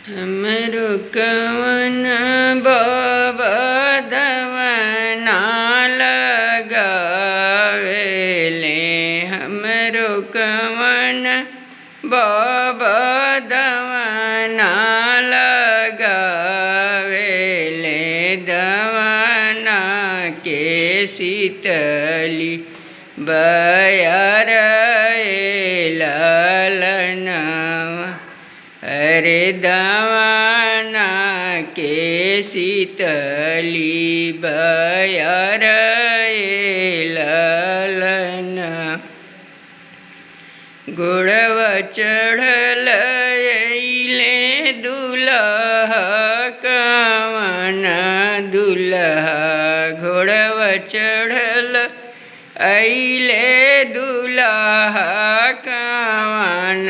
हमरो कवन बबदवा ना लगावेले, हमरो कवन बबदवा ना लगावेले। दवाना के शीतली बयार ललनवा, अरे दवाना के शीतली बयार ललना। गोड़वा चढ़ल अइले दुल्हा कवन दुल्हा, घोड़वा चढ़ल अइले दुल्हा कवन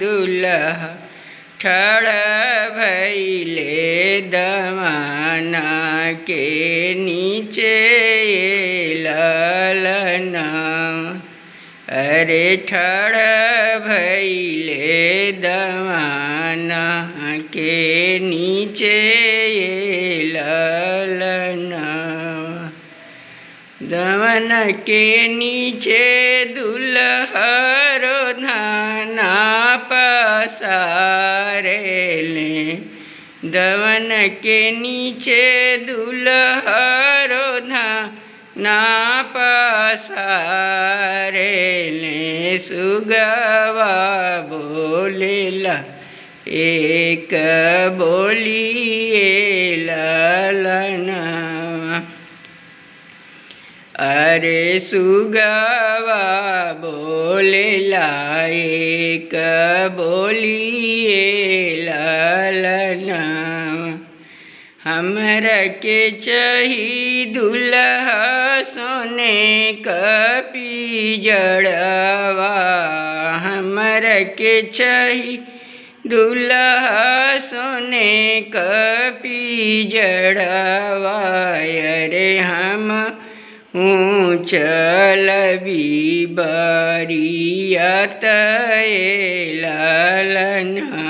दुल्हा। ठाड़ भइले दवाना के नीचे ललना, अरे ठाड़ भइले दवाना के नीचे ललना। दवाना के नीचे दुल्हा रोधाना पसारेले, दवन के नीचे दुल्हा रोधाना पसारेले। सुगवा बोलेला एक बोलिए ललना, अरे सुगवा बोलेला एक बोलिए ललना। हमरा के चाही दुल्हा सोने का पिजड़वा, हमरा के चाही दुल्हा सोने का पिजड़वा। अरे हम चलबी बरियात ललना,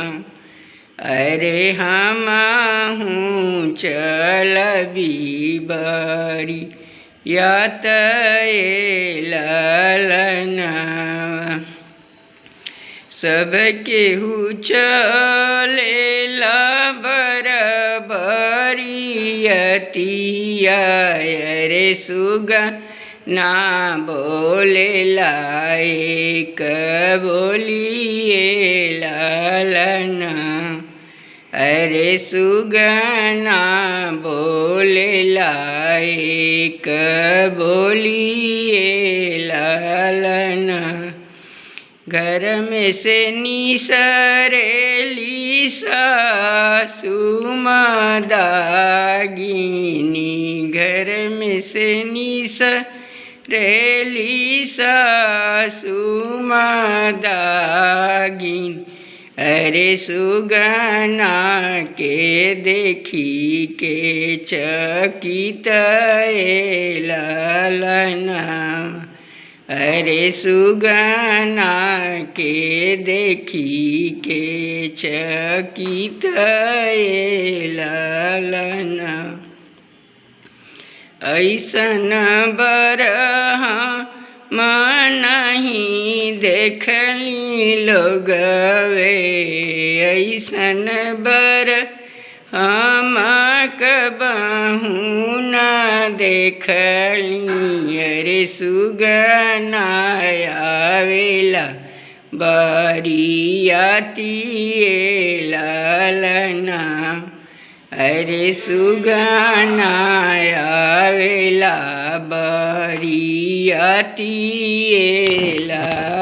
अरे हम चलबी बरियात ललना। सब केहू चलेला बरियतिया, अरे सुगा ना बोलेला एक बोलिए ललना, अरे सुगना बोलेला एक बोलिए ललना। घर में से निसरेली सासु मदागिनी, घर में से निसरेली सासु मदागिनी, अरे सुगना के देखी के चकित ललना, अरे सुगना के देखी के चकित ललना। ऐसन बरह नहीं देखली लोगवे, ऐसन बर हम कबहू न देखली। अरे सुगना आवेला बरियातिए ललना, अरे सुगना आवेला बरियातिए ललना।